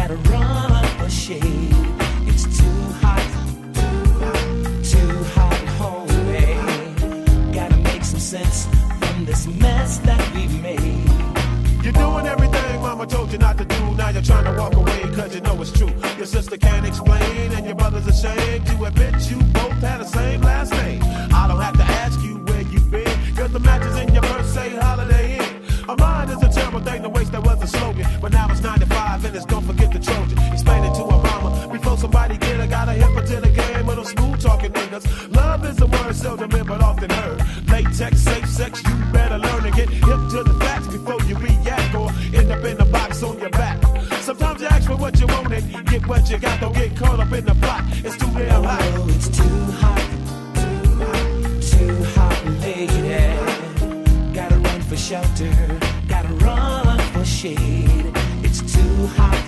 Gotta run for shade. It's too hot, too hot at home, babe. Gotta make some sense from this mess that we made. You're doing everything mama told you not to do. Now you're trying to walk away cause you know it's true. Your sister can't explain and your brother's ashamed to admit you both had the same last name. I don't have to ask you where you've been, cause the matches in your purse say Holiday Inn. A mind is a terrible thing to waste, that was a slogan. But now it's 95 and it's don't forget the Trojan. Explain it to a mama before somebody get her. Got a hip to the game of those smooth talking niggas. Love is a word seldom heard but often heard. Latex, safe sex, you better learn to get hip to the facts before you react or end up in a box on your back. Sometimes you ask for what you want and get what you got. Don't get caught up in the plot. It's too damn hot. Oh, it's too hot, too hot, lady. Gotta run for shelter, gotta run for shade. It's too hot,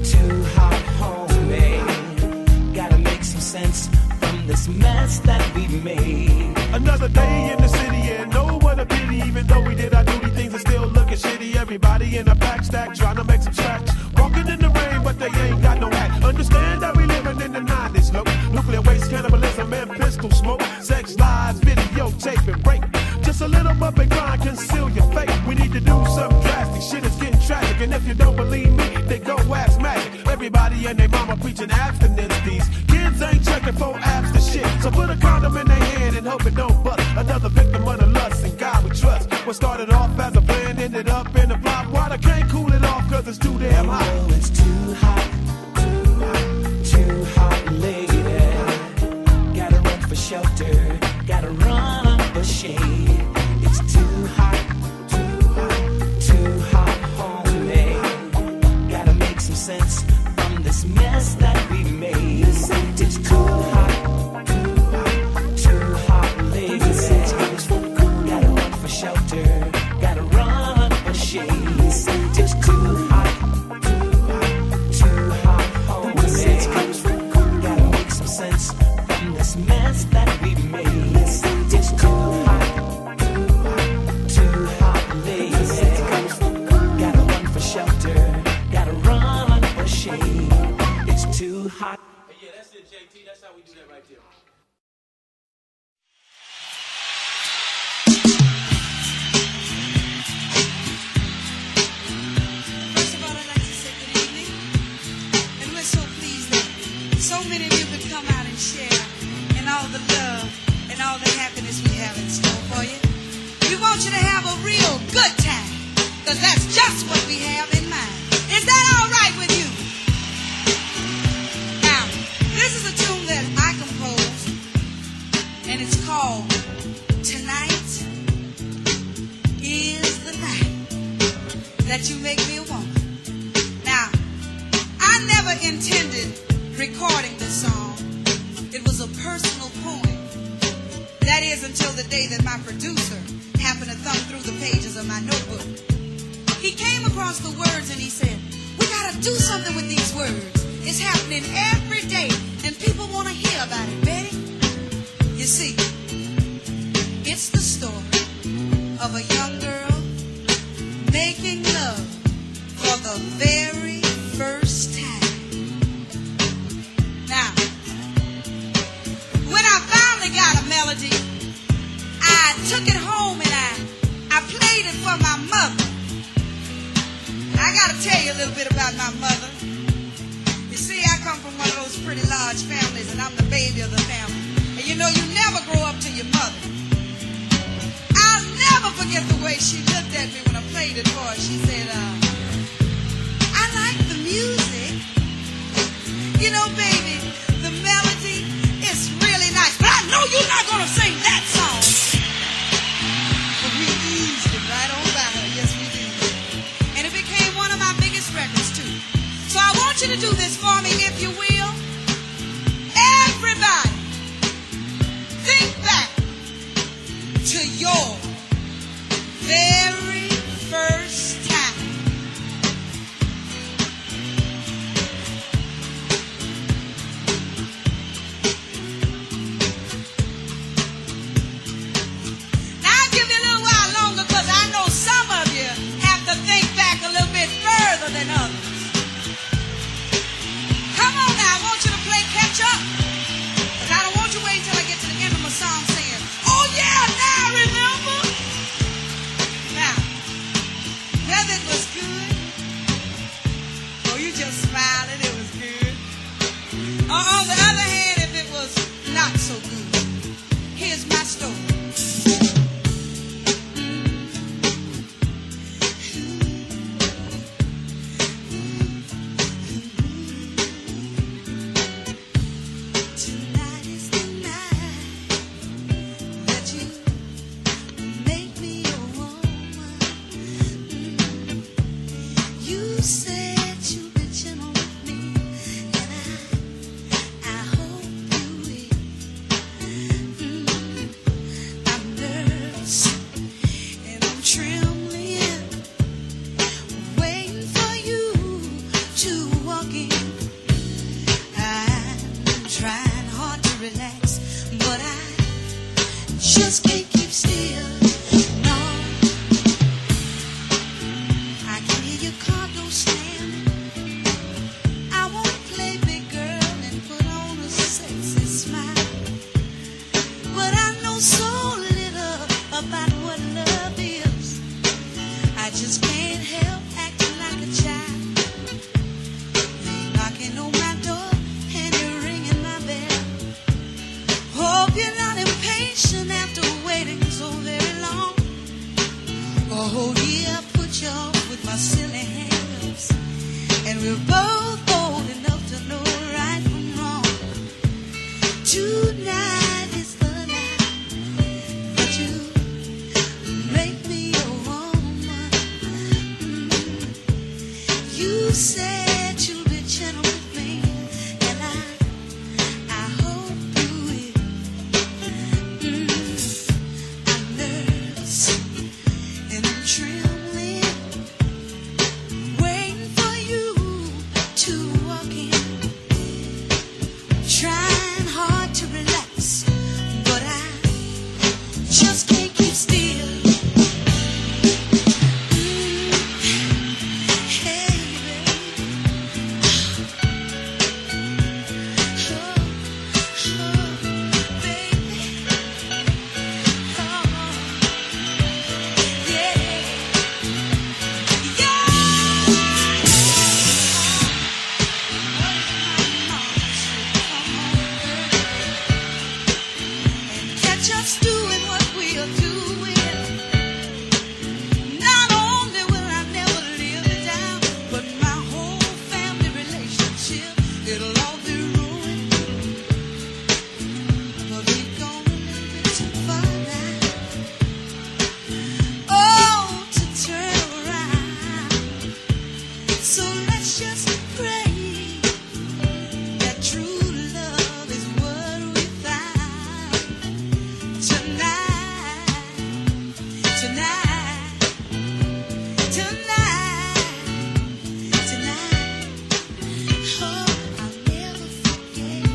too hot home, babe. Gotta make some sense from this mess that we made. Another day in the city and no what a pity. Even though we did our duty, things are still looking shitty. Everybody in a pack stack trying to make some tracks. Walking in the rain, but they ain't got no hat. Understand that we living in the 90s, look. Nuclear waste, cannibalism, and pistol smoke. Sex, lies, videotape, and rape. Just a little bump and grind, conceal your fate. We need to do something drastic. Shit is getting tragic. And if you don't believe me, then go ask Magic. Everybody and their mama preaching abstinence. These kids ain't checking for abs to shit. So put a condom in their hand and hope it don't bust. Another victim of the lust and God we trust. What started off as a plan ended up in a flop. Water can't cool it off cause it's too damn hot. Oh, it's too hot, too hot, lady. Gotta run for shelter, gotta run for shade. It's too hot, too hot home, babe. Gotta make some sense from this mess that we made. It's too hot, too hot, lady. Gotta run for shelter, gotta run for shade. It's too hot, too hot home, babe. Gotta make some sense from this mess that we made. It's too hot, lady. Gotta run for shelter, gotta run for shade. It's too hot. Hey, yeah, that's it, JT. That's how we do that right there. First of all, I'd like to say good evening. And we're so pleased that so many of you could come out and share in all the love and all the happiness we have in store for you. We want you to have a real good time, because that's just what we have in mind. Is that all right with you? Now, this is a tune that I composed, and it's called Tonight is the Night That You Make Me a Woman. Now, I never intended recording this song. It was a personal poem. That is until the day that my producer happened to thumb through the pages of my notebook. He came across the words and he said, we gotta do something with these words. It's happening every day and people want to hear about it, Betty. You see, it's the story of a young girl making love for the very first time. Now, when I finally got a melody, I took it home and I played it for my mother. I gotta tell you a little bit about my mother. You see, I come from one of those pretty large families and I'm the baby of the family. And you know, you never grow up to your mother. I'll never forget the way she looked at me when I played it for her. She said, I like the music. You know, baby, the melody is really nice. But I know you're not gonna sing that song. But we eased it right on by her. Yes, we did. And it became one of my biggest records, too. So I want you to do this for me, if you will. Everybody, think back to your very first time. Now I'll give you a little while longer because I know some of you have to think back a little bit further than others. just smiling. It was good. On the other hand, if it was not so good, here's my story. Tonight is the night that you make me your woman. You said you'd be gentle with me, and I hope you will. I'm nervous and I'm trembling, waiting for you to walk in. I'm trying hard to relax, but I just can't keep still. No, I can hear your car door slamming. I wanna play big girl and put on a sexy smile, but I know so little about what love is. I just can't help acting like a child. You're knocking on my door and you're ringing my bell. Hope you're not impatient after waiting so very long. Oh yeah, I put you off with my silly hands, and we're both old enough to know right from wrong. Tonight is the night that you make me your woman. You said you'd be gentle with me, and I hope you will. I'm nervous and I'm trembling, waiting for you to walk in. Trying hard to relax, but I just can't keep still. Hey, baby. Just doing what we are doing. Not only will I never live it down, but my whole family relationship, it'll all be ruined. But we've gone a little bit too far now. Oh, to turn around. So let's just pray that true love is what we found. Tonight, tonight, tonight, tonight. Oh, I'll never forget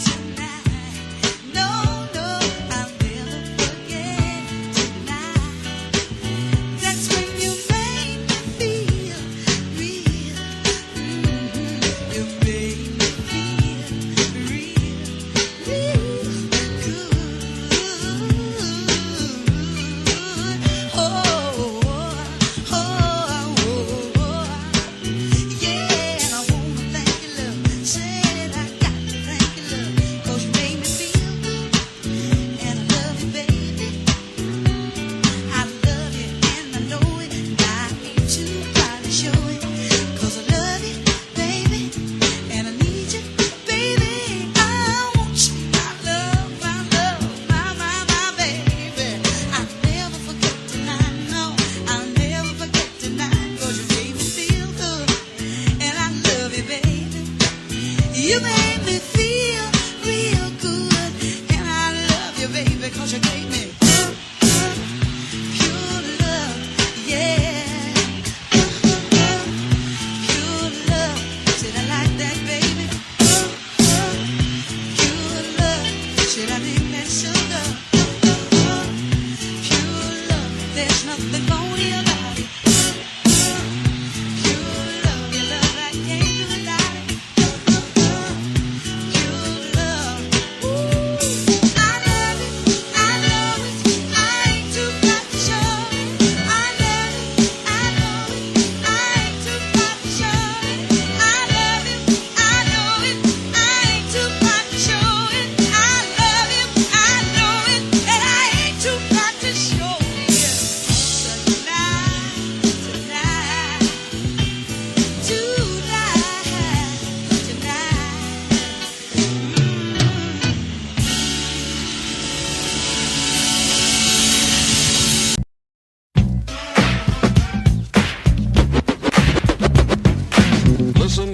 tonight. No, no, I'll never forget tonight. That's when you made me feel real. You made me feel real, real good. Oh, oh, yeah, and I wanna thank you, love. Said I got to thank you, love, 'cause you made me feel good, and I love you, baby. I love you, and I know it. I ain't too proud to show it, 'cause I love you, baby, and I need you, baby. I want you, my love, my baby. I'll never forget tonight, no, I'll never forget tonight, 'cause you made me feel good, and I love you, baby. You made me feel real good, and I love you, baby, 'cause you gave me pure love, yeah. Pure love, said I like that, baby. Pure love, said I need that sugar. Pure love, there's nothing phony about it. Pure love, your love I can't do without it.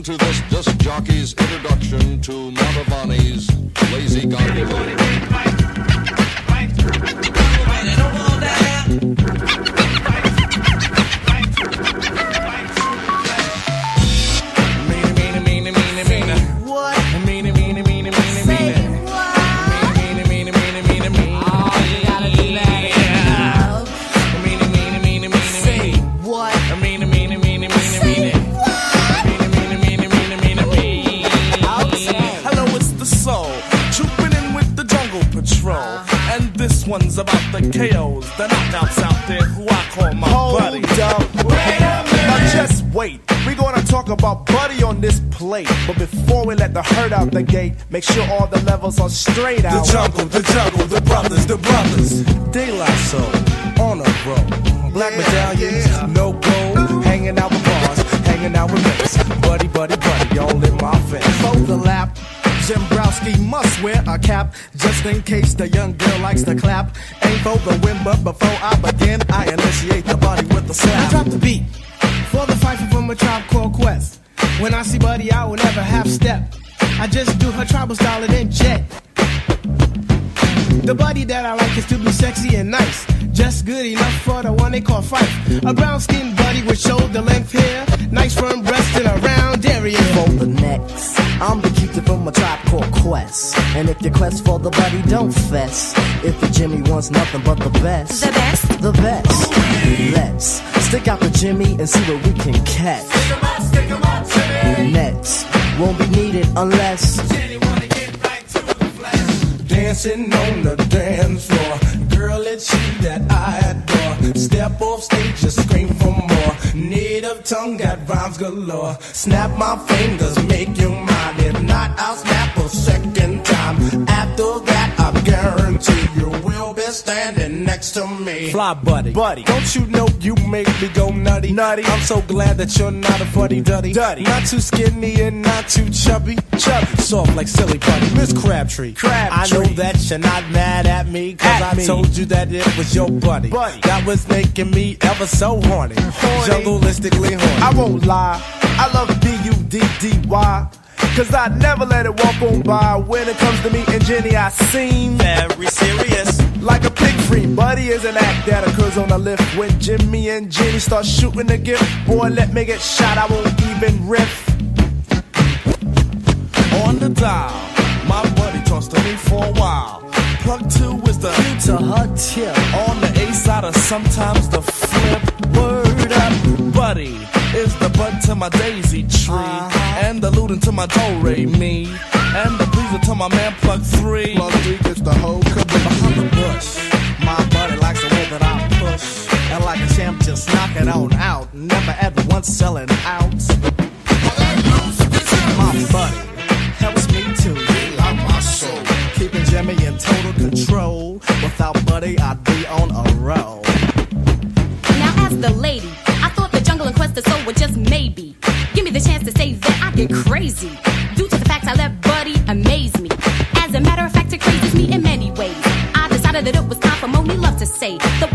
listening to this disc jockey's introduction to Montavani's Lazy Gondola. One's about the KOs, the knockouts out there who I call my buddy. Hold up, wait a minute. Now just wait, we gonna talk about Buddy on this plate. But before we let the herd out the gate, make sure all the levels are straight out. The jungle, the brothers, De La Soul, on a roll. Black medallions, no gold. Hanging out with bars, hanging out with mates. Buddy, all in my face. Fold the lap. Jimbrowski must wear a cap, just in case the young girl likes to clap. Ain't for the win, but before I begin, I initiate the body with a slap. I drop the beat for the fight from a Tribe Called Quest. When I see Buddy, I will never half step. I just do her tribal style and then jet. The body that I like is to be sexy and nice, just good enough for the one they call Fife. A brown-skinned buddy with shoulder-length hair, nice firm breast and a round area. For the next, I'm the cutie from a Tribe Called Quest. And if your quest for the buddy, don't fess. If the Jimmy wants nothing but the best, The best? the best. Let's stick out the Jimmy and see what we can catch. Stick 'em on, Jimmy. Nets won't be needed unless Jenny wanna get right to the flesh. Dancing on the dance floor, girl, it's you that I adore. Step off stage, just scream for more. Native tongue got rhymes galore. Snap my fingers, make you mine. If not, I'll snap a second time. After that, I guarantee you will be standing next to me. Fly buddy, Don't you know you make me go nutty? I'm so glad that you're not a fuddy-duddy. Not too skinny and not too chubby. soft like silly buddy. Miss Crabtree, I know that you're not mad at me, cause I told you that it was your buddy that was making me ever so horny. Jungleistically horny. I won't lie, I love B-U-D-D-Y, cause I never let it walk on by. When it comes to me and Jenny, I seem very serious, like a pig free. Buddy is an act that occurs on a lift. When Jimmy and Jenny start shooting the gift, boy, let me get shot, I won't even riff. On the dial, my buddy talks to me for a while. Plug 2 is the you to her tip. on the A side or sometimes the flip. Word up, buddy is the bud to my daisy tree, and the lute to my do-re-mi, and the pleaser to my man Plug 3. Plug 3 gets the whole caboose. behind the bush. My buddy likes the way that I push, and like a champ, just knock it on out. Never at once selling out. My buddy helps me to heal out my soul, keeping Jimmy in total control. Without Buddy, I'd be on a roll. Now as the lady, I thought the jungle and quest of soul were just maybe. Give me the chance to say that I get crazy, due to the fact I let Buddy amaze me. As a matter of fact, it crazes me in many ways. I decided that it was time for Moni Love to say the